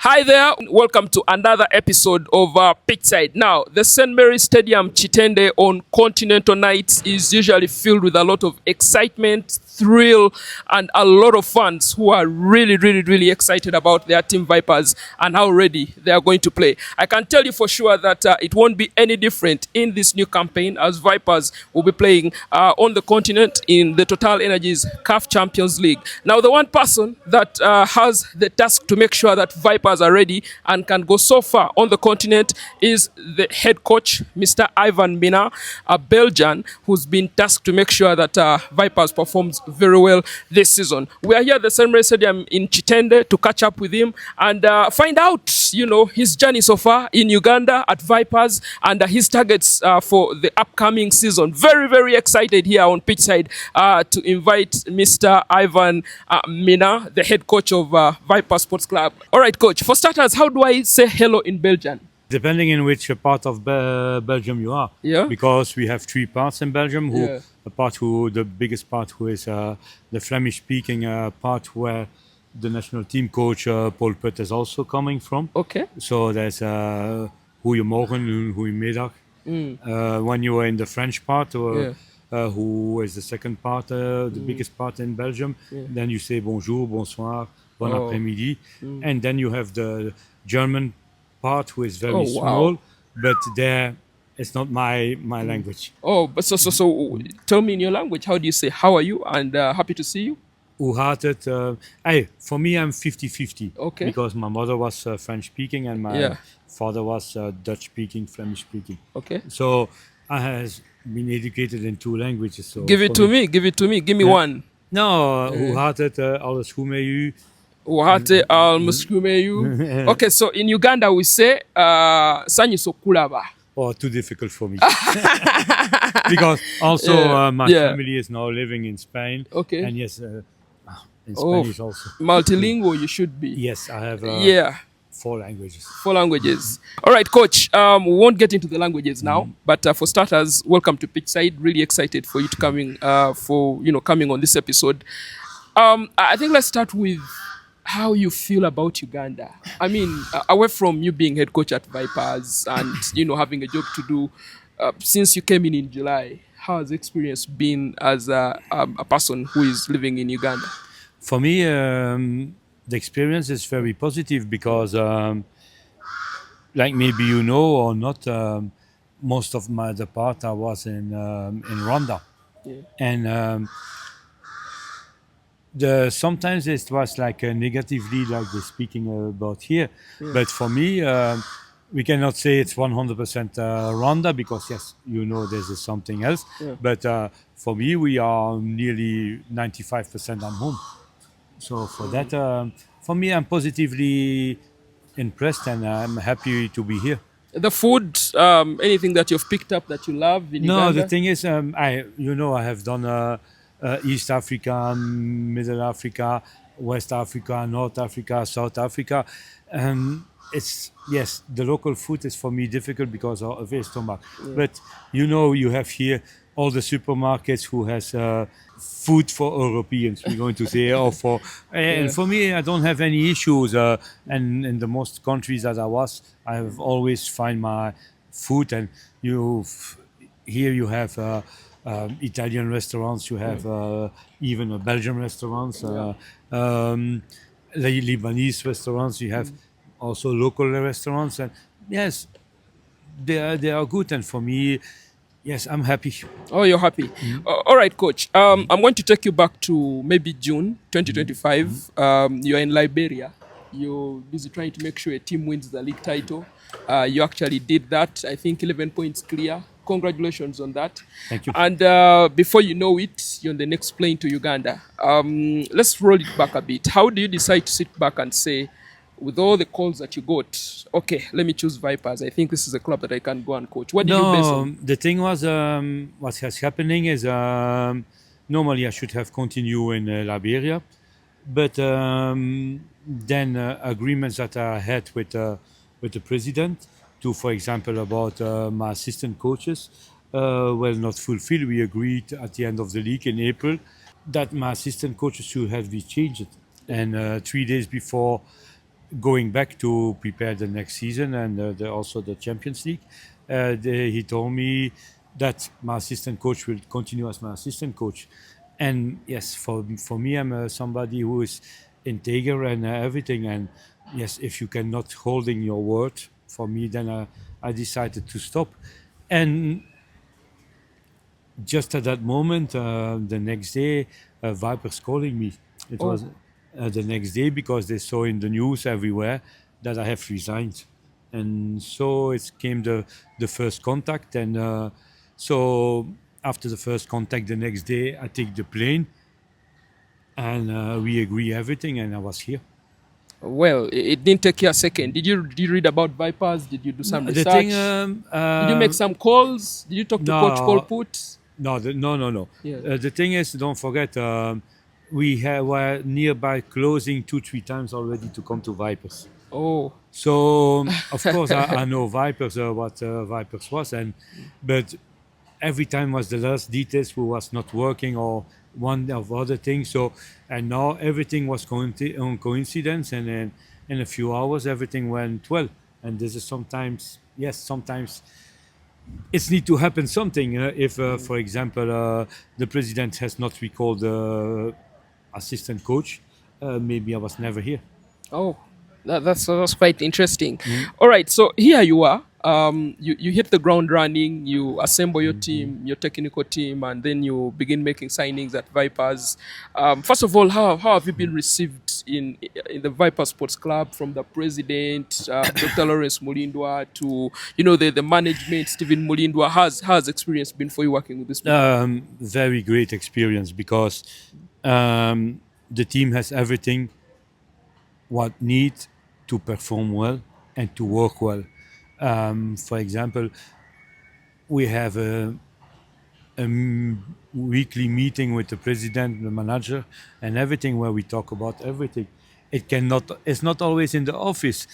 Hi there, welcome to another episode of Pitchside. Now, the St. Mary's Stadium Chitende on Continental nights is usually filled with a lot of excitement, thrill, and a lot of fans who are really excited about their team Vipers and how ready they are going to play. I can tell you for sure that it won't be any different in this new campaign, as Vipers will be playing on the continent in the Total Energies CAF Champions League. Now, the one person that has the task to make sure that Vipers are ready and can go so far on the continent is the head coach, Mr. Ivan Minnaert, a Belgian who's been tasked to make sure that Vipers performs very well this season. We are here at the St. Mary's Stadium in Chitende to catch up with him and find out, his journey so far in Uganda at Vipers and his targets for the upcoming season. Very excited here on Pitchside to invite Mr. Ivan Minnaert, the head coach of Viper Sports Club. All right, coach. For starters, how do I say hello in Belgian? Depending in which part of Belgium you are. Yeah. Because we have three parts in Belgium. Yeah. The biggest part who is the Flemish-speaking part where the national team coach Paul Putt is also coming from. Okay. So there's goeiemorgen, goeiemiddag. When you are in the French part, who is the second part, the biggest part in Belgium, then you say bonjour, bonsoir, bon après-midi. And then you have the German part who is very small, but there it's not my language. Oh, but so tell me in your language, how do you say how are you and happy to see you? Hoe gaat het? For me, I'm 50-50. Okay. Because my mother was French-speaking and my father was Dutch-speaking, Flemish-speaking. Okay. So I have been educated in two languages. So give it to me. Give me one. No, hoe gaat het? Alles goed met u? Uhate al Okay, so in Uganda we say sanyi sokulaba. Oh, too difficult for me. Because also my family is now living in Spain. Okay. And yes, in Spanish also. Multilingual you should be. Yes, I have 4 languages. 4 languages. All right, coach. We won't get into the languages now, but for starters, welcome to Pitchside. Really excited for you to coming on this episode. I think let's start with how you feel about Uganda. I mean, away from you being head coach at Vipers and having a job to do since you came in July, how has the experience been as a person who is living in Uganda? For me, the experience is very positive because, like maybe you know or not, most of the part I was in Rwanda, and. Sometimes it was like negatively, like they're speaking about here. But for me, we cannot say it's 100% Rwanda because yes, there's something else. But for me, we are nearly 95% at home. So for that, for me, I'm positively impressed and I'm happy to be here. The food, anything that you've picked up that you love in Uganda? No, the thing is, I have done. East Africa, Middle Africa, West Africa, North Africa, South Africa. The local food is for me difficult because of the stomach. But you have here all the supermarkets who has food for Europeans, we're going to say, and for me, I don't have any issues. And in the most countries that I have always find my food, and here you have. Italian restaurants, you have even Belgian restaurants, Lebanese restaurants, you have also local restaurants, and yes, they are good, and for me, yes, I'm happy. Oh, you're happy. All right, coach. I'm going to take you back to maybe June 2025. You're in Liberia. You're busy trying to make sure a team wins the league title. You actually did that. I think 11 points clear. Congratulations on that. Thank you. And before you know it, you're on the next plane to Uganda. Let's roll it back a bit. How do you decide to sit back and say, with all the calls that you got, okay, let me choose Vipers. I think this is a club that I can go and coach. What did you base on? The thing was, what has happening is normally I should have continued in Liberia, but then agreements that I had with the president to, for example, about my assistant coaches were not fulfilled. We agreed at the end of the league in April that my assistant coaches should have been changed. And 3 days before going back to prepare the next season and also the Champions League, he told me that my assistant coach will continue as my assistant coach. And yes, for me, I'm somebody who is integer and everything. And yes, if you cannot holding your word, for me, then I decided to stop. And just at that moment, the next day, Vipers calling me. It Oh, was the next day because they saw in the news everywhere that I have resigned, and so it came the first contact, and so after the first contact, the next day I take the plane, and we agree everything, and I was here. well, it didn't take you a second. Did you read about Vipers? Did you do No, some the thing, research? Did you make some calls? Did you talk to Coach no, Colput? no, no. Yeah. The thing is, don't forget, were nearby closing 2 3 times already to come to Vipers. Oh, So of course I know Vipers what Vipers was, and but every time was the last details who was not working or one of other things. So and now everything was on coincidence, and then in a few hours everything went well. And this is sometimes yes, sometimes it's need to happen something. If for example the president has not recalled the assistant coach, maybe I was never here. oh, that's quite interesting. Mm. All right, so here you are. You hit the ground running. You assemble your team, your technical team, and then you begin making signings at Vipers. First of all, how have you been received in the Viper Sports Club from the president, Dr. Lawrence Mulindwa, to the management, Stephen Mulindwa? How's experience been for you working with these people? Very great experience because the team has everything what need to perform well and to work well. For example, we have a weekly meeting with the president, the manager, and everything where we talk about everything. It's not always in the office.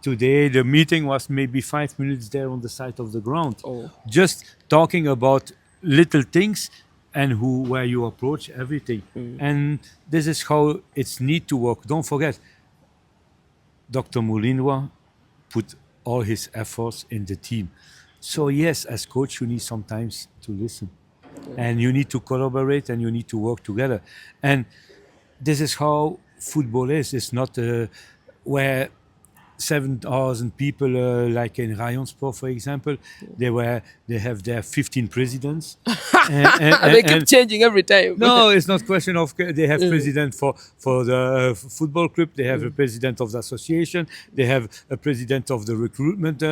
Today, the meeting was maybe 5 minutes there on the side of the ground, Oh, just talking about little things and where you approach everything. And this is how it's need to work. Don't forget, Dr. Mulindwa put all his efforts in the team. So yes, as coach, you need sometimes to listen, and you need to collaborate, and you need to work together. And this is how football is. It's not where 7,000 people, like in Rayon Sport, for example, they have their 15 presidents, they keep and changing every time. no, it's not question of they have president for the football club. They have a president of the association. They have a president of the recruitment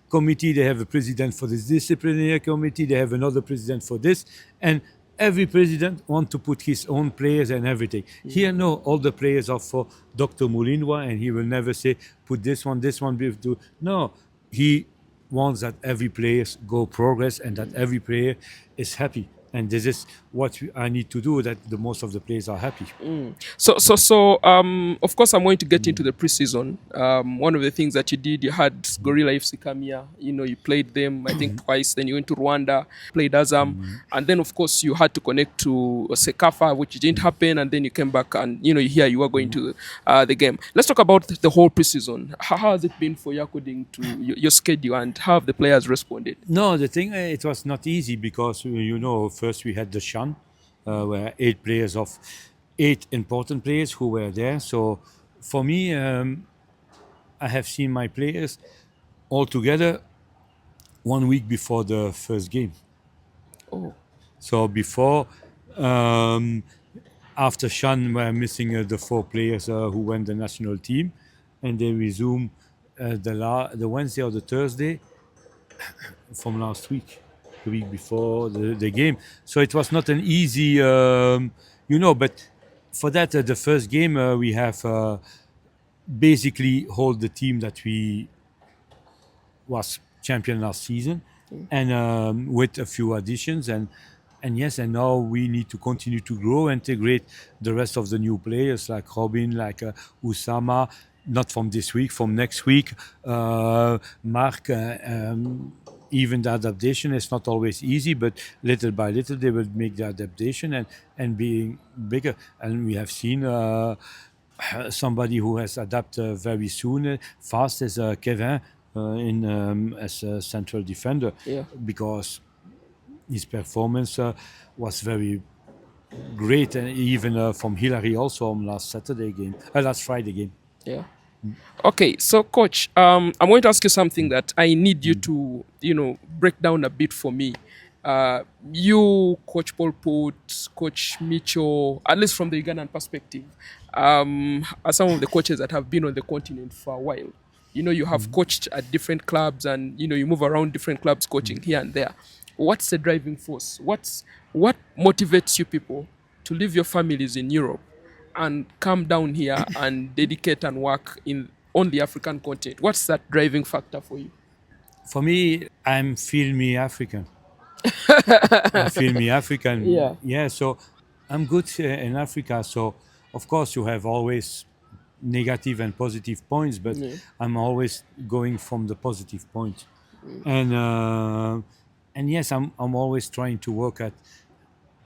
committee. They have a president for this disciplinary committee. They have another president for this, and every president want to put his own players and everything. Here, no, all the players are for Dr. Mulindwa, and he will never say put this one, do. No, he wants that every player go progress and that every player is happy. And this is what I need to do, that the most of the players are happy. Of course, I'm going to get into the preseason. One of the things that you did, you had Gorilla FC come here. You played them, I think, twice. Then you went to Rwanda, played Azam, and then, of course, you had to connect to Sekafa, which didn't happen. And then you came back, and here you are going to the game. Let's talk about the whole preseason. How has it been for you according to your schedule, and how have the players responded? No, the thing, it was not easy because, first we had the Shan, where 8 important players who were there. So for me, I have seen my players all together 1 week before the first game. Oh, So before, um, after Shan were missing the 4 players who went the national team, and they resume the Wednesday or the Thursday from last week, the week before the game. So it was not an easy, but for that, the first game we have basically hold the team that we was champion last season, and with a few additions, and yes, and now we need to continue to grow, integrate the rest of the new players like Robin, like Usama, not from this week, from next week, Mark. Even the adaptation is not always easy, but little by little they will make the adaptation and being bigger. And we have seen somebody who has adapted very soon, fast as Kevin as a central defender, Yeah. because his performance was very great, and even from Hillary also on last Friday game. Yeah. Okay, so coach, I'm going to ask you something that I need you to, break down a bit for me. You, Coach Paul Put, Coach Mitchell, at least from the Ugandan perspective, are some of the coaches that have been on the continent for a while. You have coached at different clubs, and you move around different clubs coaching here and there. What's the driving force? What motivates you people to leave your families in Europe and come down here and dedicate and work on the African continent? What's that driving factor for you? For me, I'm feel me African. I feel me African. Yeah. Yeah, so I'm good in Africa. So of course you have always negative and positive points, but Yeah. I'm always going from the positive point. And yes, I'm always trying to work at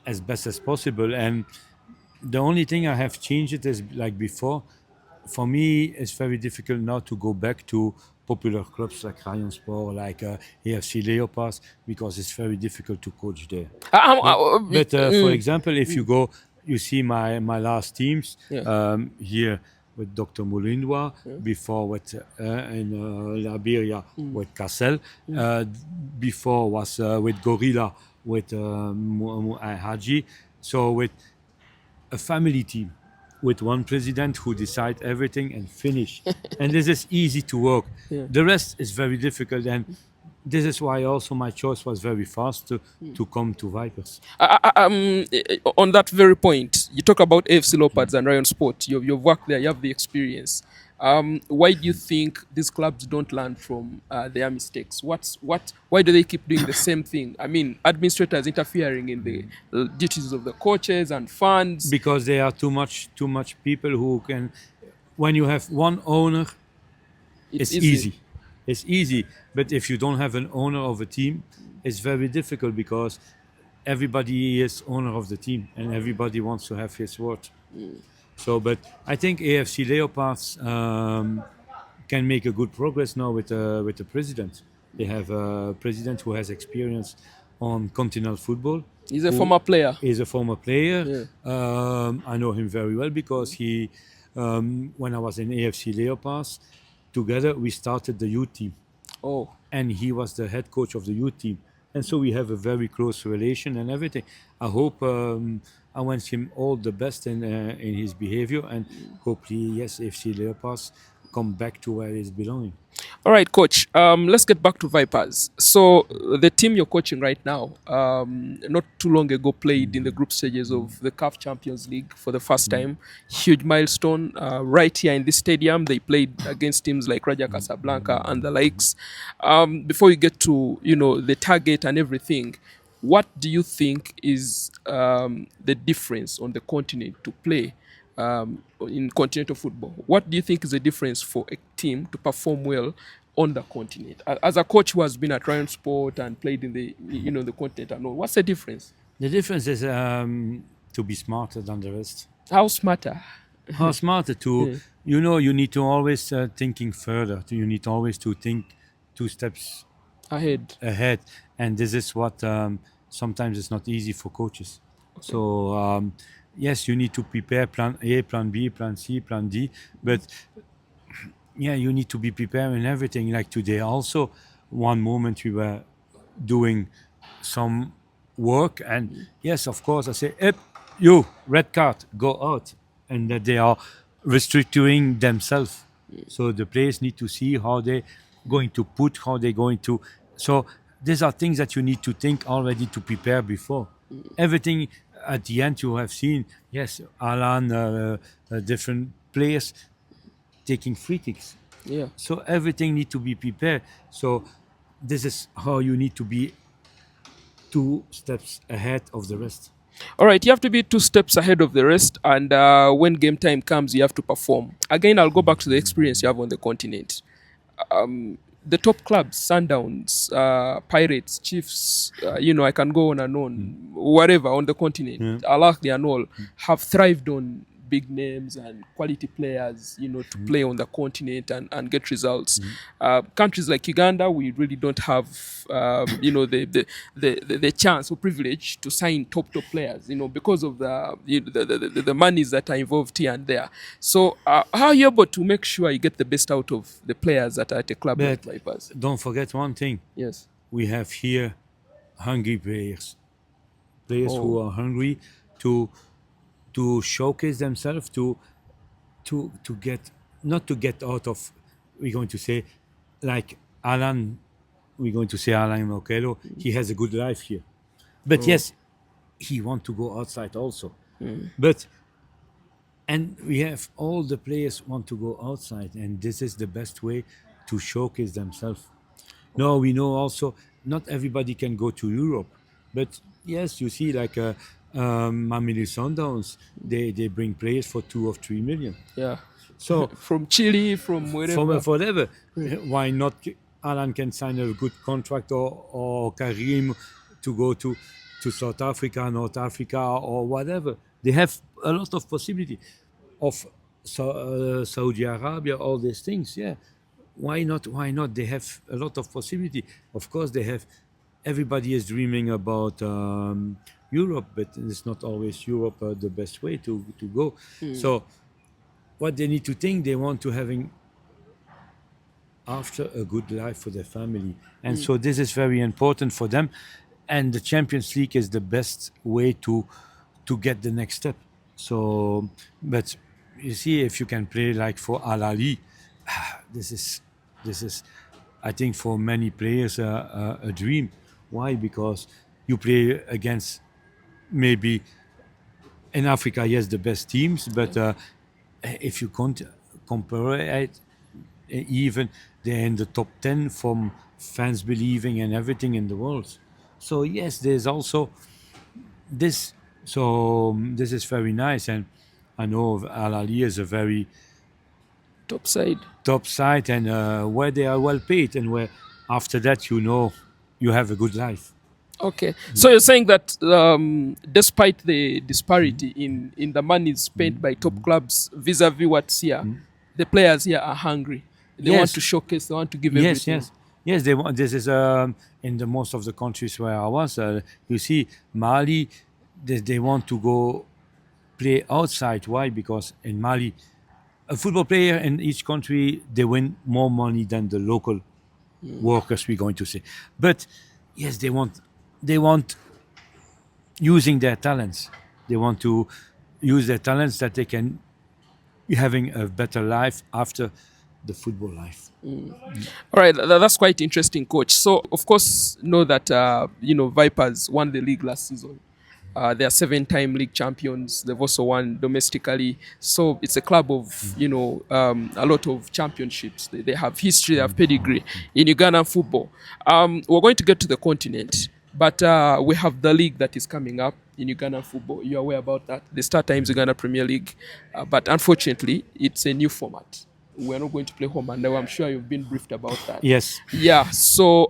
as best as possible. And the only thing I have changed it is like before. For me, it's very difficult now to go back to popular clubs like Ryan Sport, like AFC Leopards, because it's very difficult to coach there. But for example, if you go, you see my last teams Yeah. here with Dr. Mulindwa, before with in Liberia with Cassel, before was with Gorilla with Haji. So with a family team with one president who decide everything and finish. And this is easy to work. Yeah. The rest is very difficult, and this is why also my choice was very fast to come to Vipers. On that very point, you talk about AFC Leopards and Ryan Sport. You've worked there, you have the experience. Why do you think these clubs don't learn from their mistakes? Why do they keep doing the same thing? I mean, administrators interfering in the duties of the coaches and fans. Because there are too much people who can. When you have one owner, it's easy. It's easy. But if you don't have an owner of a team, it's very difficult, because everybody is owner of the team and everybody wants to have his word. So, but I think AFC Leopards can make a good progress now with the president. They have a president who has experience on continental football. He's a former player. He's a former player. Yeah. I know him very well because he, when I was in AFC Leopards, together we started the youth team. Oh. And he was the head coach of the youth team. And so we have a very close relation and everything. I hope I wish him all the best in his behavior, and hopefully, yes, FC Leopards come back to where it's belonging. All right, coach. Let's get back to Vipers. So the team you're coaching right now, not too long ago, played in the group stages of the CAF Champions League for the first time. Huge milestone. Right here in this stadium, they played against teams like Raja Casablanca and the likes. Before you get to the target and everything, what do you think is the difference on the continent to play in continental football? What do you think is the difference for a team to perform well on the continent? As a coach who has been at Ryan Sport and played in the the continent and all, what's the difference? The difference is to be smarter than the rest. How smarter? How smarter to you need to always thinking further. You need always to think 2 steps ahead, and this is what sometimes it's not easy for coaches. Okay. So yes, you need to prepare plan A, plan B, plan C, plan D, but yeah, you need to be prepared in everything. Like today also, one moment we were doing some work, and yes, of course, I say, you, red card, go out, and that they are restricting themselves. So the players need to see how they going to put, how they're going to. So these are things that you need to think already to prepare before. Everything at the end you have seen, yes, Alan, different players taking free kicks. Yeah. So everything need to be prepared. So this is how you need to be 2 steps ahead of the rest. All right, you have to be 2 steps ahead of the rest, and when game time comes, you have to perform. Again, I'll go back to the experience you have on the continent. The top clubs, Sundowns, Pirates, Chiefs, I can go on and on, whatever, on the continent, Al Ahly and all, have thrived on big names and quality players, to play on the continent and get results. Countries like Uganda, we really don't have, the chance or privilege to sign top players, because of the monies that are involved here and there. So, how are you able to make sure you get the best out of the players that are at a club like But Vipers? don't forget one thing. Yes. We have here hungry players. Players who Oh. are hungry to showcase themselves, to get, not to get out of, we're going to say, like Alan, we're going to say Alan Okello, he has a good life here. But yes, he want to go outside also. But and we have all the players want to go outside, and this is the best way to showcase themselves. No, we know also not everybody can go to Europe, but yes, you see like Mamelodi Sundowns, they bring players for 2 or 3 million. Yeah. So From Chile, from wherever. from whatever, why not? Alan can sign a good contract, or Karim to go to South Africa, North Africa, or whatever. They have a lot of possibility of Saudi Arabia, all these things. Yeah, why not? Why not? They have a lot of possibility. Of course, they have. Everybody is dreaming about Europe, but it's not always Europe the best way to go. So, what they need to think, they want to having after a good life for their family, and so this is very important for them. And the Champions League is the best way to get the next step. So, but you see, if you can play like for Al Ahly, this is, I think, for many players a dream. Why? Because you play against maybe in Africa, yes, the best teams, but if you compare it, even they're in the top 10 from fans believing and everything in the world. So yes, there's also this. So this is very nice, and I know Al Ahly is a very Top side. top side, and where they are well paid, and where after that you have a good life. Okay. So you're saying that despite the disparity in the money spent by top clubs vis-a-vis what's here, the players here are hungry. They want Yes. to showcase, they want to give Yes, everything. yes. They want. This is in the most of the countries where I was. You see, Mali, they want to go play outside. Why? Because in Mali, a football player in each country, they win more money than the local workers. We're going to say, but yes, they want using their talents. They want to use their talents that they can be having a better life after the football life. All right, that's quite interesting, coach. So, of course, know that Vipers won the league last season. They are 7-time league champions. They've also won domestically. So it's a club of a lot of championships. They have history, they have pedigree in Ugandan football. We're going to get to the continent, but we have the league that is coming up in Ugandan football. You're aware about that? The Star Times Uganda Premier League, but unfortunately, it's a new format. We're not going to play home and away. I'm sure you've been briefed about that. Yes. Yeah. So,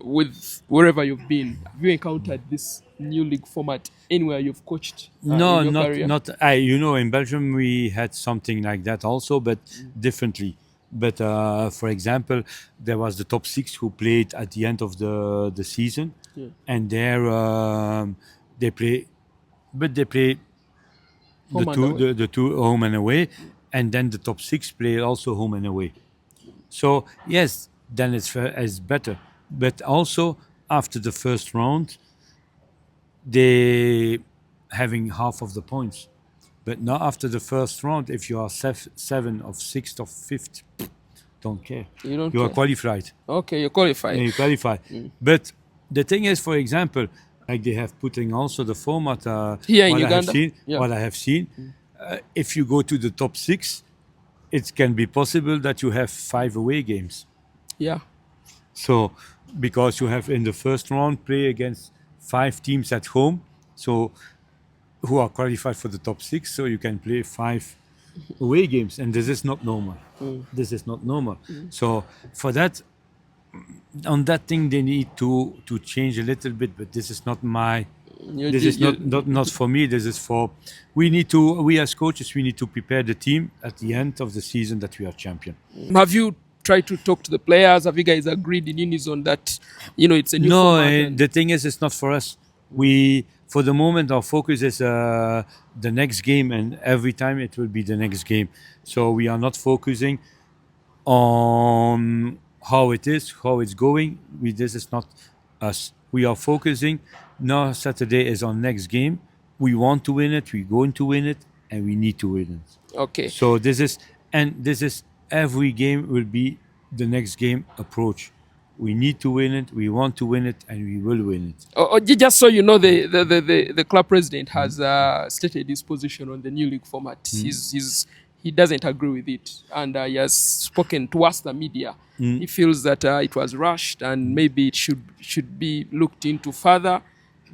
with wherever you've been, have you encountered this new league format anywhere you've coached? No, in your not career? not. In Belgium we had something like that also, but differently. But for example, there was the top six who played at the end of the season, and there they play, but they play Home and away. the two home and away, and then the top six play also home and away. So yes, then it's better. But also after the first round, they having half of the points. But now after the first round, if you are seven of sixth or fifth, don't care. You don't You are care. qualified. Okay, you're qualified. And you qualify. But the thing is, for example, like they have putting also the format. Here in what Uganda? What I have seen, if you go to the top six, it can be possible that you have 5 away games. Yeah. So, because you have in the first round play against 5 teams at home, so who are qualified for the top 6, so you can play 5 away games, and this is not normal. This is not normal. So for that, on that thing, they need to change a little bit, but this is not my This is not for me. This is for we as coaches, we need to prepare the team at the end of the season that we are champion. Have you tried to talk to the players? Have you guys agreed in unison that it's a new No, format? the thing is, it's not for us. We, for the moment, our focus is the next game, and every time it will be the next game. So we are not focusing on how it is, how it's going. This is not us. We are focusing. Now Saturday is our next game. We want to win it. We're going to win it, and we need to win it. Okay. So this is every game will be the next game approach. We need to win it. We want to win it, and we will win it. Just so you know, the club president has stated his position on the new league format. He doesn't agree with it, and he has spoken to us, the media. He feels that it was rushed, and maybe it should be looked into further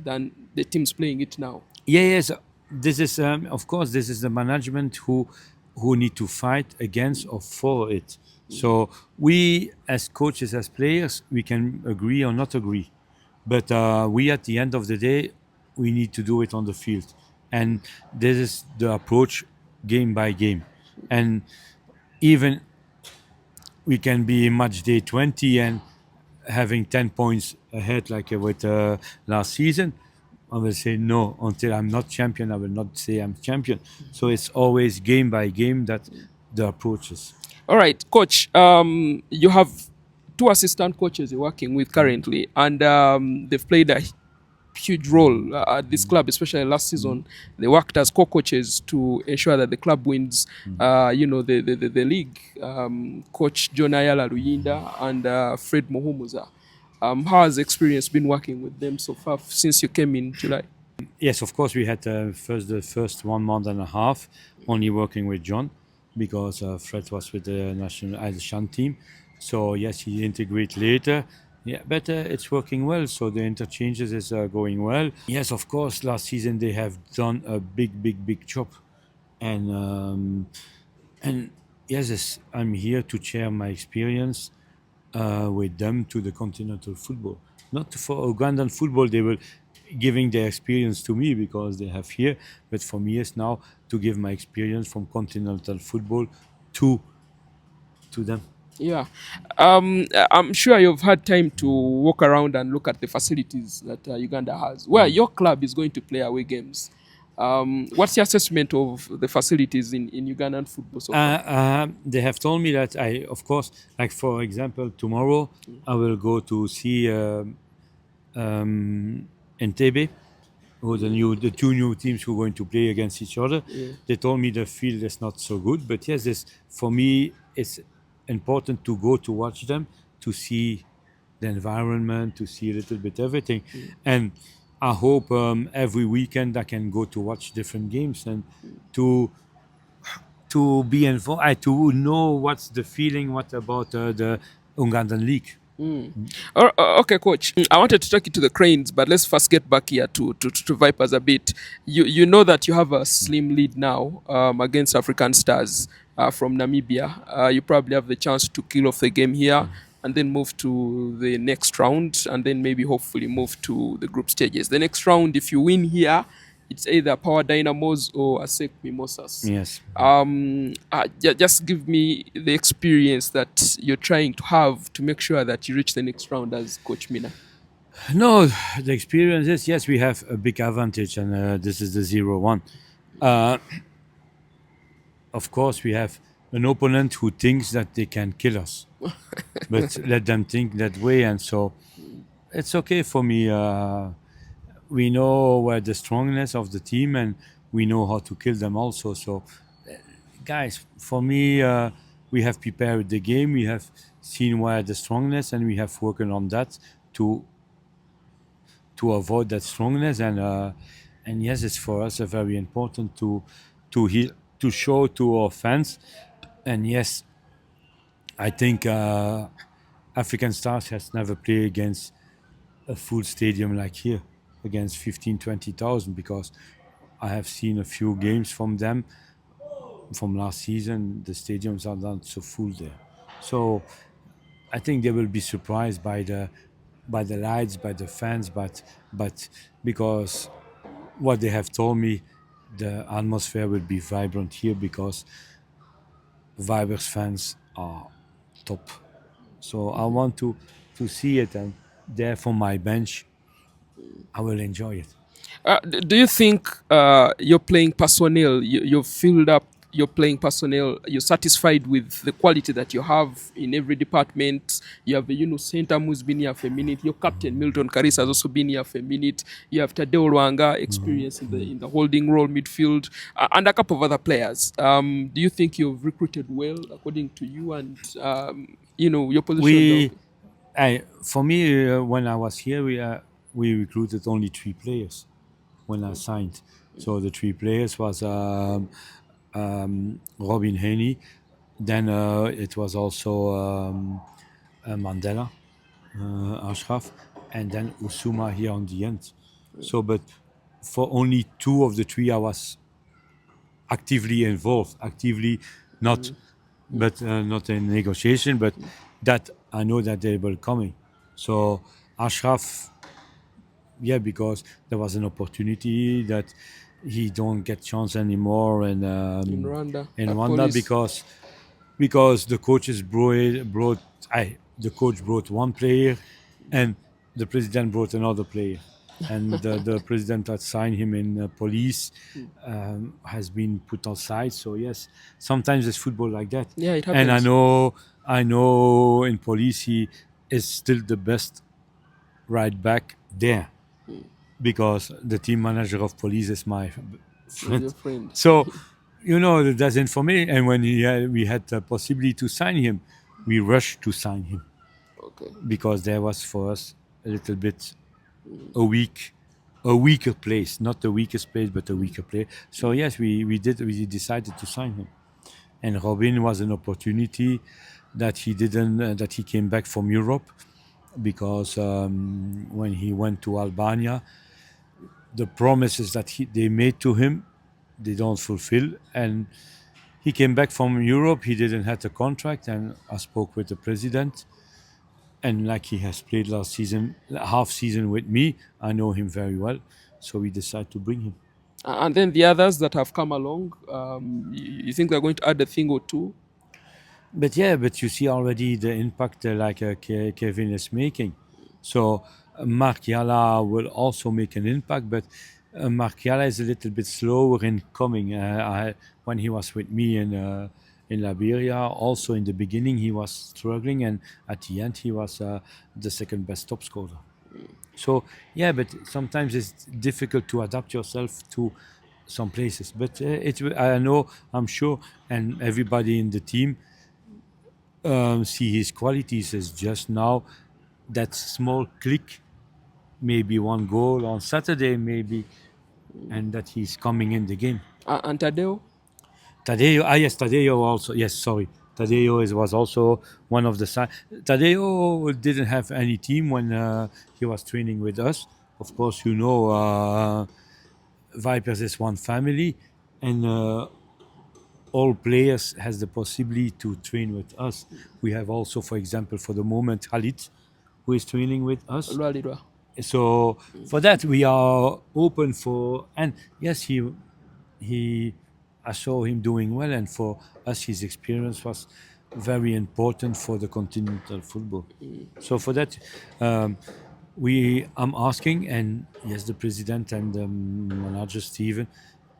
than the teams playing it now. Yes. This is of course this is the management who need to fight against or for it. So we as coaches, as players, we can agree or not agree, but we at the end of the day we need to do it on the field, and this is the approach game by game. And even we can be in match day 20 and having 10 points ahead like with last season. I will say no, until I'm not champion, I will not say I'm champion. So it's always game by game that the approach is. All right, coach. You have two assistant coaches you're working with currently, and they've played a huge role at this club, especially last season. They worked as co-coaches to ensure that the club wins, the league. Coach John Ayala Luyinda and Fred Muhumuza. How has the experience been working with them so far since you came in July? Yes, of course, we had the first 1 month and a half only working with John, because Fred was with the national Shan team. So yes, he integrated later. Yeah, but it's working well. So the interchanges is going well. Yes, of course, last season they have done a big job, and yes, I'm here to share my experience with them to the continental football. Not for Ugandan football, they will giving their experience to me because they have here. But for me, it's now to give my experience from continental football to them. Yeah, I'm sure you've had time to walk around and look at the facilities that Uganda has, where your club is going to play away games. What's your assessment of the facilities in Ugandan football so far? They have told me that of course, like for example, tomorrow I will go to see Entebbe, who the two new teams who are going to play against each other. Yeah. They told me the field is not so good, but yes, for me it's important to go to watch them, to see the environment, to see a little bit everything. And I hope every weekend I can go to watch different games and to be involved, to know what's the feeling, what about the Ugandan league. Okay, coach. I wanted to take you to the Cranes, but let's first get back here to Vipers a bit. You know that you have a slim lead now against African Stars from Namibia. You probably have the chance to kill off the game here and then move to the next round, and then maybe hopefully move to the group stages. The next round, if you win here, it's either Power Dynamos or ASEC Mimosas. Yes. Just give me the experience that you're trying to have to make sure that you reach the next round as Coach Mina. No, the experience is, yes, we have a big advantage, and this is the 0-1. Of course, we have an opponent who thinks that they can kill us, but let them think that way, and so it's okay for me. We know where the strongness of the team, and we know how to kill them also. So, guys, for me, we have prepared the game. We have seen where the strongness, and we have worked on that to avoid that strongness. And yes, it's for us very important to show to our fans. And yes, I think African Stars has never played against a full stadium like here, against 15,000-20,000, because I have seen a few games from them from last season. The stadiums are not so full there. So I think they will be surprised by the by the lights, by the fans, but because what they have told me, the atmosphere will be vibrant here because Vibers fans are top. So I want to see it, and there from my bench, I will enjoy it. Do you think your playing personnel, you've filled up your playing personnel, you're satisfied with the quality that you have in every department? You have, Center who's been here for a minute. Your captain, Milton Karis, has also been here for a minute. You have Tadeo Rwanga, experience in the holding role midfield, and a couple of other players. Do you think you've recruited well, according to you, and, your position? We, for me, when I was here, we recruited only 3 players when I signed. So the 3 players was Robin Haney, then it was also Mandela, Ashraf, and then Usuma here on the end. So, but for only 2 of the 3, I was actively involved, actively not, but not in negotiation, but that I know that they were coming. So Ashraf, yeah, because there was an opportunity that he don't get chance anymore, and In Rwanda, in at Rwanda Police. because the coaches the coach brought 1 player, and the president brought another player, and the president that signed him in police has been put aside. So yes, sometimes it's football like that. Yeah, it And happens. I know in police he is still the best right back there because the team manager of police is my He's friend. your friend. So, that's information. And when we had the possibility to sign him, we rushed to sign him Okay. because there was for us a little bit a weaker place, not the weakest place, but a weaker place. So yes, we decided to sign him. And Robin was an opportunity that he didn't that he came back from Europe because when he went to Albania, the promises that they made to him, they don't fulfill. And he came back from Europe. He didn't have a contract, and I spoke with the president. And like he has played last season, half season with me, I know him very well. So we decided to bring him. And then the others that have come along, you think they're going to add a thing or two? But yeah, but you see already the impact Kevin is making. So Mark Yala will also make an impact, but Mark Yala is a little bit slower in coming. When he was with me in Liberia, also in the beginning he was struggling, and at the end he was the second best top scorer. So yeah, but sometimes it's difficult to adapt yourself to some places. But I know, I'm sure, and everybody in the team see his qualities as just now that small click, maybe 1 goal on Saturday, maybe, and that he's coming in the game. And Tadeo? Tadeo, yes, Tadeo also, yes, sorry. Tadeo was also one of the Tadeo didn't have any team when he was training with us. Of course, Vipers is one family, and all players has the possibility to train with us. We have also, for example, for the moment, Halit, who is training with us. Lwalirwa. So for that, we are open for, and yes, he I saw him doing well, and for us, his experience was very important for the continental football. So for that, I'm asking, and yes, the president and the manager Steven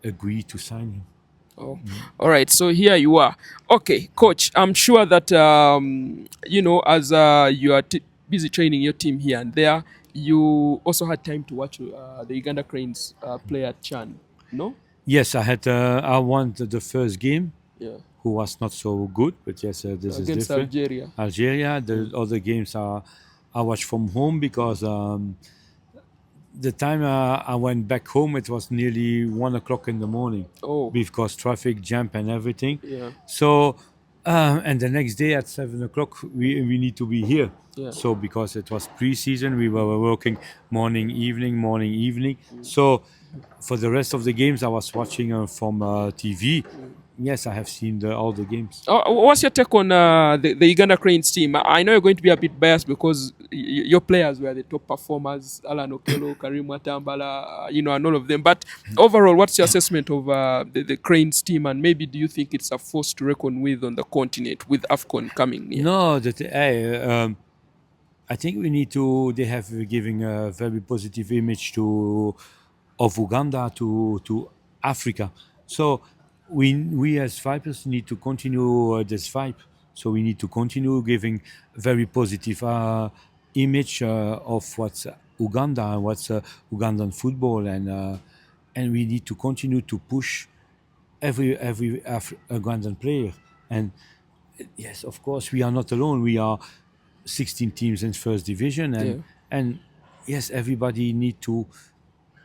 agree to sign him. Oh, all right. So here you are. Okay, coach. I'm sure that as you are busy training your team here and there, you also had time to watch the Uganda Cranes play at Chan. No? Yes, I won the first game, Yeah. who was not so good, but yes, this is Against different. Algeria. Algeria. The other games I watched from home because the time I went back home, it was nearly 1 o'clock in the morning Oh. because traffic jam and everything. Yeah. So, and the next day at 7 o'clock, we need to be here. Yeah. So because it was pre-season, we were working morning, evening. So for the rest of the games, I was watching from TV. yes, I have seen all the games. What's your take on the Uganda Cranes team? I know you're going to be a bit biased because your players were the top performers, Alan Okello, Karim Watambala, and all of them. But overall, what's your assessment of the Cranes team, and maybe do you think it's a force to reckon with on the continent with AFCON coming near? No, I think we need to. They have giving a very positive image of Uganda to Africa. So we as Vipers need to continue this vibe. So we need to continue giving very positive image of what's Uganda and what's Ugandan football, and we need to continue to push every Ugandan player. And yes, of course, we are not alone. We are 16 teams in first division, Yeah. and yes, everybody need to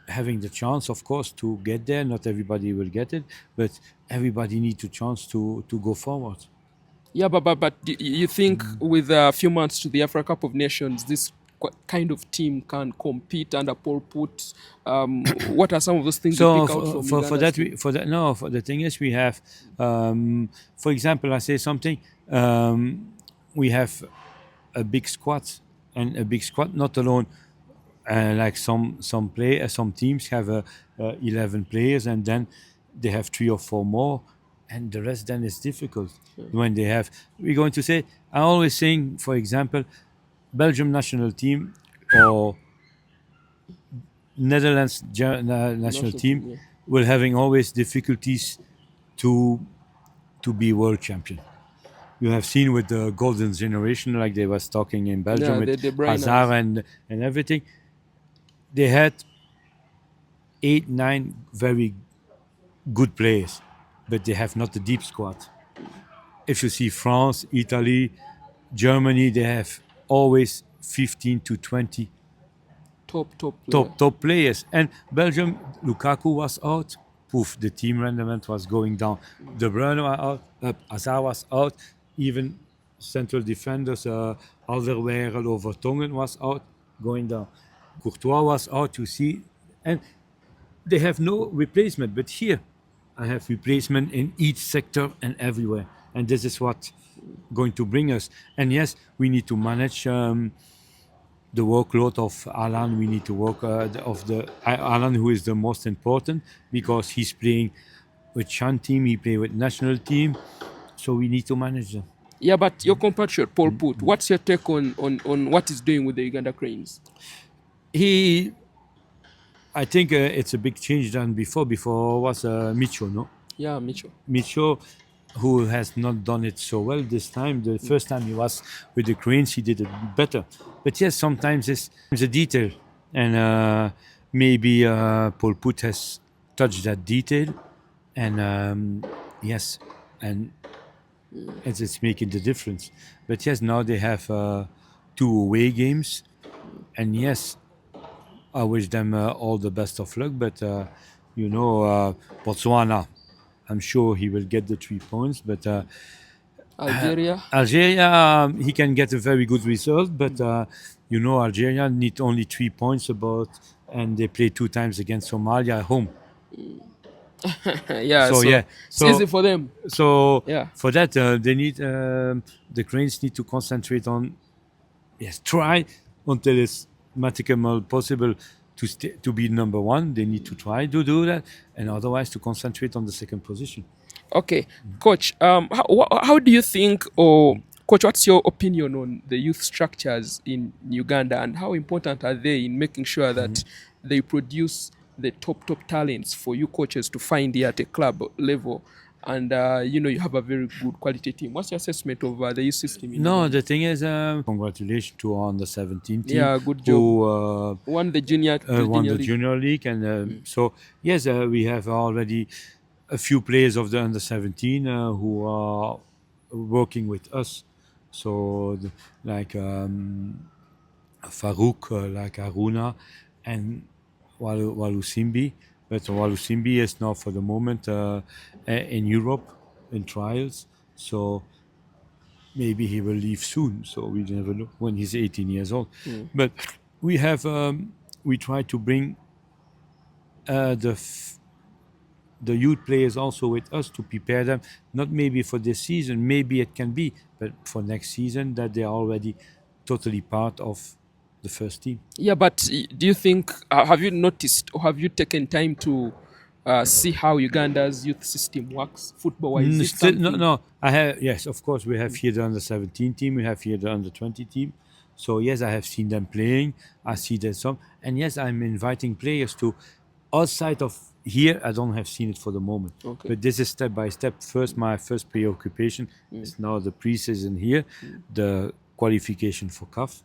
having the chance, of course, to get there. Not everybody will get it, but everybody need a chance to go forward. Yeah, but do you think with a few months to the Africa Cup of Nations, this kind of team can compete under Paul Put? What are some of those things you So pick out from for Uganda's that team? for that no for the thing is we have, for example, I say something, we have a big squad, and a big squad not alone. Like some teams have 11 players, and then they have 3 or 4 more, and the rest then is difficult when they have. We're going to say, I always saying, for example, Belgium national team or Netherlands national National team team, yeah. will having always difficulties to be world champion. You have seen with the golden generation, like they was talking in Belgium Yeah, with the De Bruyne's. Hazard and everything. They had 8, 9 very good players, but they have not a deep squad. If you see France, Italy, Germany, they have always 15 to 20 Top player. top players. And Belgium, Lukaku was out. Poof, the team rendement was going down. De Bruyne was out. Hazard was out. Even central defenders, Alderweireld or Vertonghen was out, going down. Courtois was out, you see. And they have no replacement. But here, I have replacement in each sector and everywhere. And this is what going to bring us. And yes, we need to manage the workload of Alan. We need to work of the Alan, who is the most important because he's playing with Chan team. He play with national team, so we need to manage them. Yeah, but your compatriot Paul Put, what's your take on what he's doing with the Uganda Cranes? He, I think it's a big change than before. Before was Micho, no? Yeah, Mitchell. Micho, who has not done it so well this time. The first time he was with the Cranes, he did it better. But yes, sometimes it's a detail, and maybe Paul Put has touched that detail, and yes, and it's making the difference. But yes, now they have 2 away games, and yes, I wish them all the best of luck. But Botswana, I'm sure he will get the 3 points. But Algeria. Algeria, he can get a very good result. But Algeria need only 3 points and they play 2 times against Somalia at home. Yeah, So so yeah, it's easy for them. So Yeah. for that, they need the Cranes need to concentrate on try until it's mathematical possible to be number 1. They need to try to do that, and otherwise to concentrate on the second position. Okay, coach. How do you think, or coach, what's your opinion on the youth structures in Uganda, and how important are they in making sure that they produce the top talents for you coaches to find here at a club level, and you have a very good quality team? What's your assessment of the youth system in No, Uganda? the thing is, congratulations to on the 17 team Yeah, good job. who Won the junior, won the league. junior league, and so yes, we have already a few players of the under 17 who are working with us. So like Farouk, like Aruna, and Walusimbi. But Walusimbi is now for the moment in Europe in trials. So maybe he will leave soon. So we never know when he's 18 years old. But we have we try to bring the the youth players also with us to prepare them, not maybe for this season, maybe it can be, but for next season that they are already totally part of the first team. Yeah, but do you think, have you noticed or have you taken time to see how Uganda's youth system works football wise? Is it Still, no, something? no. I have, yes, of course. We have here the under 17 team. We have here the under 20 team. So yes, I have seen them playing. I see that some, and yes, I'm inviting players to outside of here. I don't have seen it for the moment, Okay. but this is step by step. First, my first preoccupation is now the preseason here, the qualification for CAF.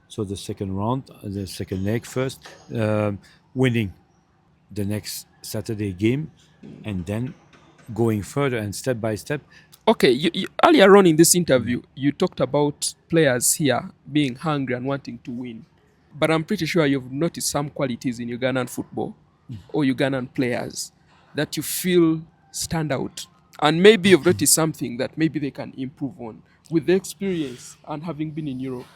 So the second round, the second leg first, winning the next Saturday game, and then going further and step by step. Okay, earlier on in this interview, you talked about players here being hungry and wanting to win. But I'm pretty sure you've noticed some qualities in Ugandan football or Ugandan players that you feel stand out. And maybe you've noticed something that maybe they can improve on with the experience and having been in Europe.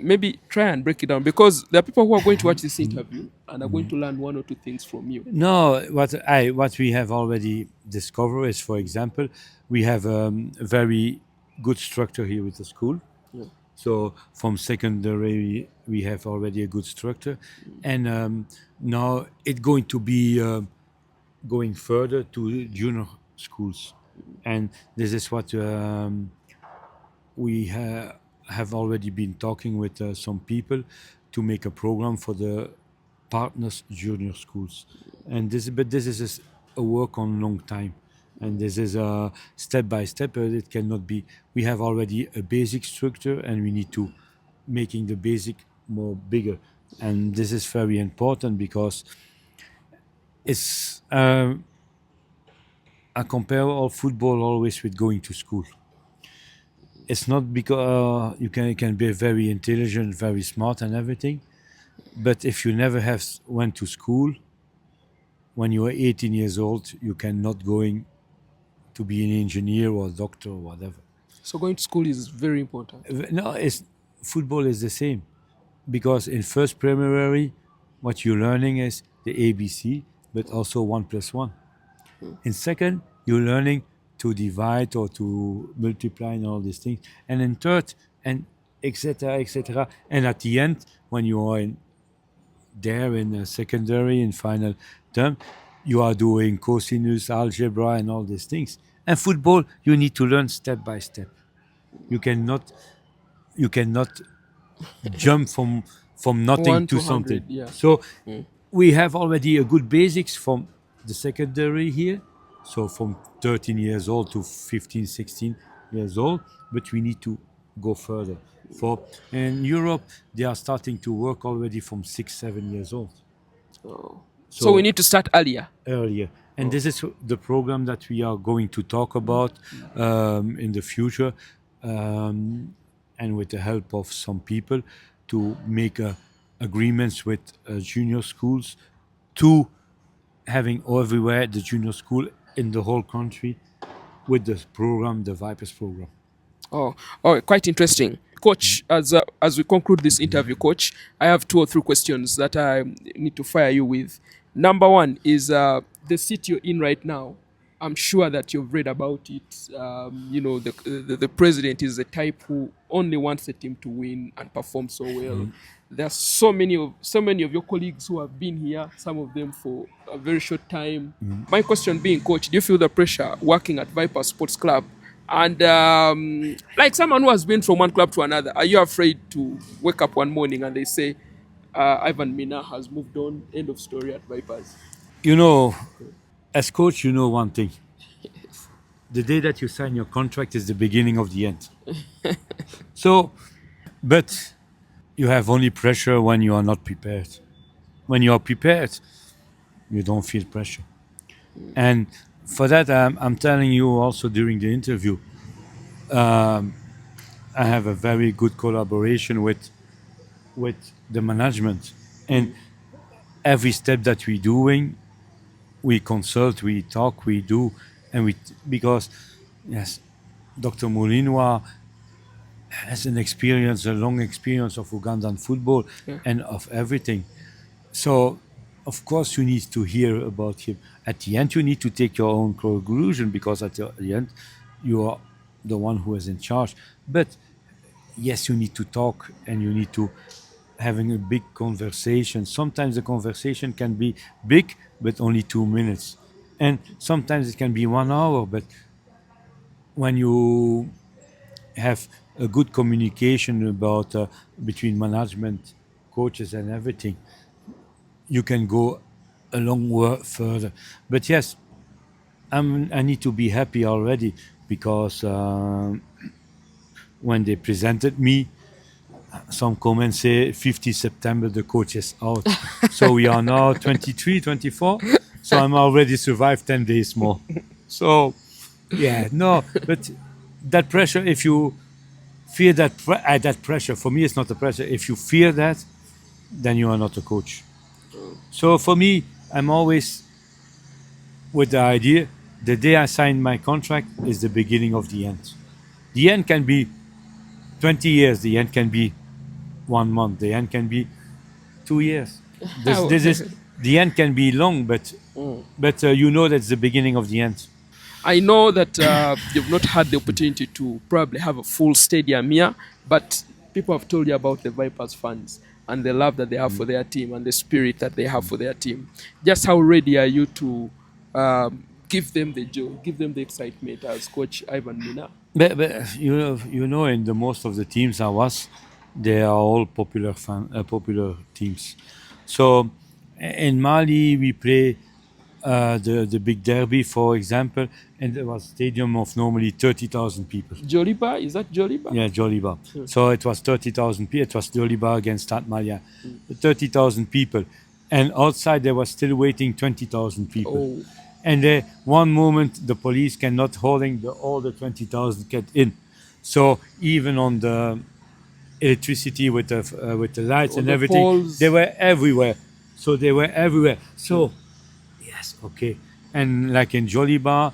Maybe try and break it down because there are people who are going to watch this interview and are going to learn one or two things from you. No, what we have already discovered is, for example, we have a very good structure here with the school. Yeah. So from secondary, we have already a good structure, and now it's going to be going further to junior schools, and this is what we have already been talking with some people to make a program for the partners junior schools, and this is a work on long time, and this is a step by step. It cannot be. We have already a basic structure, and we need to making the basic more bigger, and this is very important because it's. I compare all football always with going to school. It's not because you can be very intelligent, very smart, and everything, but if you never have went to school, when you are 18 years old, you cannot going to be an engineer or doctor or whatever. So going to school is very important. No, it's football is the same, because in first primary, what you're learning is the ABC, but also 1+1. In second, you're learning to divide or to multiply and all these things. And in third, and etc. etc. And at the end, when you are there in secondary and final term, you are doing cosinus, algebra, and all these things. And football, you need to learn step by step. You cannot jump from nothing One to to something. 100, yeah. So we have already a good basics from the secondary here. So from 13 years old to 15, 16 years old, but we need to go further. For in Europe, they are starting to work already from 6, 7 years old. So we need to start earlier. Earlier. And this is the program that we are going to talk about in the future, and with the help of some people to make agreements with junior schools to having everywhere the junior school in the whole country with the program, the Vipers program. Oh, quite interesting. Coach, as we conclude this interview, Coach, I have 2 or 3 questions that I need to fire you with. Number one is the city you're in right now. I'm sure that you've read about it. The president is the type who only wants the team to win and perform so well. There are so many of your colleagues who have been here, some of them for a very short time. My question being, Coach, do you feel the pressure working at Viper Sports Club? And like someone who has been from one club to another, are you afraid to wake up one morning and they say Ivan Minnaert has moved on, end of story at Vipers? You know, as coach, you know one thing. The day that you sign your contract is the beginning of the end. So, but you have only pressure when you are not prepared. When you are prepared, you don't feel pressure. And for that, I'm telling you also during the interview, I have a very good collaboration with the management, and every step that we're doing, we consult, we talk, we do, and because yes, Dr. Molinwa has an experience, a long experience of Ugandan football Yeah. and of everything. So of course, you need to hear about him. At the end, you need to take your own conclusion because at the end, you are the one who is in charge. But yes, you need to talk and you need to having a big conversation. Sometimes the conversation can be big, but only 2 minutes, and sometimes it can be 1 hour. But when you have a good communication about between management, coaches, and everything, you can go a long further. But yes, I need to be happy already because when they presented me, some comments say 50 September the coach is out. So we are now 23, 24. So I'm already survived 10 days more. So yeah, no, but that pressure, if you fear that pressure, for me it's not a pressure. If you fear that, then you are not a coach. So for me, I'm always with the idea the day I sign my contract is the beginning of the end. The end can be 20 years, the end can be 1 month, the end can be 2 years. This is the end can be long, but you know that's the beginning of the end. I know that you've not had the opportunity to probably have a full stadium here, but people have told you about the Vipers fans and the love that they have for their team and the spirit that they have for their team. Just how ready are you to give them the joy, give them the excitement as Coach Ivan Minnaert? But you know, in the most of the teams I was, they are all popular teams. So in Mali we play the big derby, for example, and there was a stadium of normally 30,000 people. Joliba, is that Joliba? Yeah, Joliba. So it was 30,000 people. It was Joliba against Stade Malien. 30,000 people. And outside there was still waiting 20,000 people. Oh. And one moment the police cannot holding all the 20,000 get in. So even on the electricity with the lights and the everything, poles. they were everywhere. So they were everywhere. So yes, okay. And like in Joliba,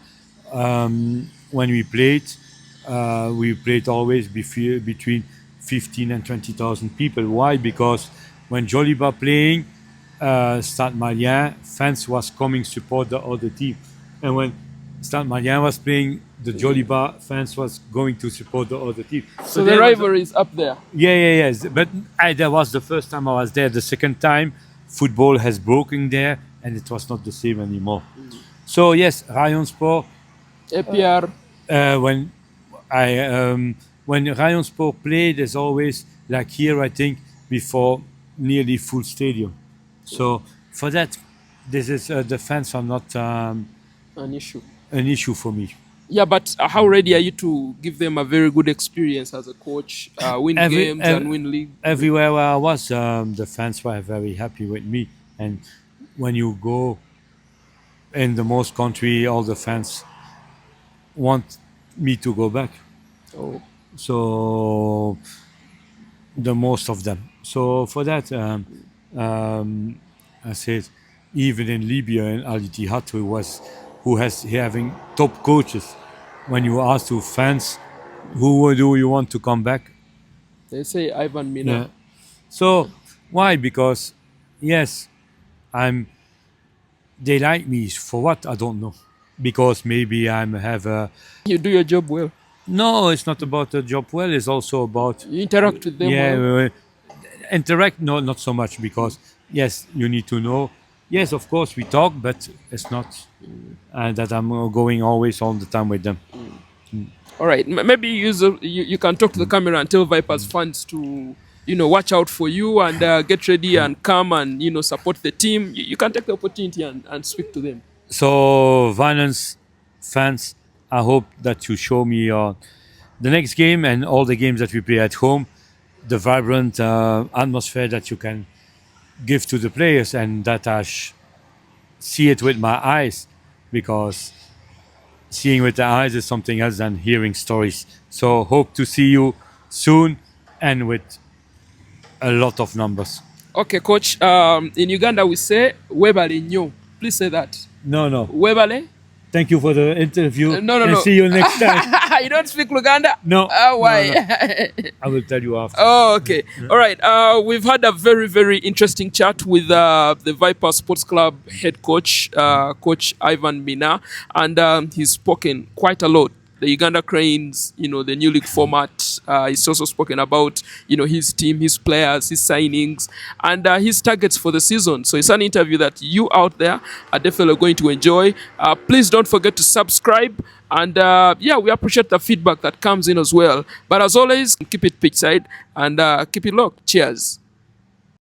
when we played always between 15 and 20,000 people. Why? Because when Joliba playing, Stade Malien fans was coming support the other team, and when Stade Malien was playing, the Joliba fans was going to support the other team. So the rivalry is up there. Yeah. But that was the first time I was there. The second time, football has broken there, and it was not the same anymore. So yes, Rayon Sport. APR. When Rayon Sport played, there's always like here, I think, before nearly full stadium. So for that, this is the fans are not An issue. an issue for me. Yeah, but how ready are you to give them a very good experience as a coach, win games and win league? Everywhere where I was, the fans were very happy with me. And when you go in the most country, all the fans want me to go back. Oh. So the most of them. So for that, I said, even in Libya and Al Ittihad, who has having top coaches, when you ask to fans, who do you want to come back? They say Ivan Minnaert. Yeah. So why? Because yes, they like me. For what? I don't know. Because maybe have a. You do your job well. No, it's not about the job well. It's also about. You interact with them well. Interact. No, not so much because yes, you need to know. Yes, of course we talk, but it's not that I'm going always all the time with them. All right, maybe you can talk to the camera and tell Vipers fans to watch out for you and get ready and come and support the team. You can take the opportunity and speak to them. So Violence fans, I hope that you show me the next game and all the games that we play at home, the vibrant atmosphere that you can give to the players, and that I see it with my eyes, because seeing with the eyes is something else than hearing stories. So hope to see you soon and with a lot of numbers. Okay, coach. In Uganda we say webale nnyo. Please say that. No. Webale. Thank you for the interview. No. And see you next time. You don't speak Luganda? No. Why? No. I will tell you after. Oh, okay. All right. We've had a very, very interesting chat with the Viper Sports Club head coach, Coach Ivan Minnaert, and he's spoken quite a lot. The Uganda Cranes, the new league format. He's also spoken about, his team, his players, his signings, and his targets for the season. So it's an interview that you out there are definitely going to enjoy. Please don't forget to subscribe. And we appreciate the feedback that comes in as well. But as always, keep it pitchside and keep it locked. Cheers.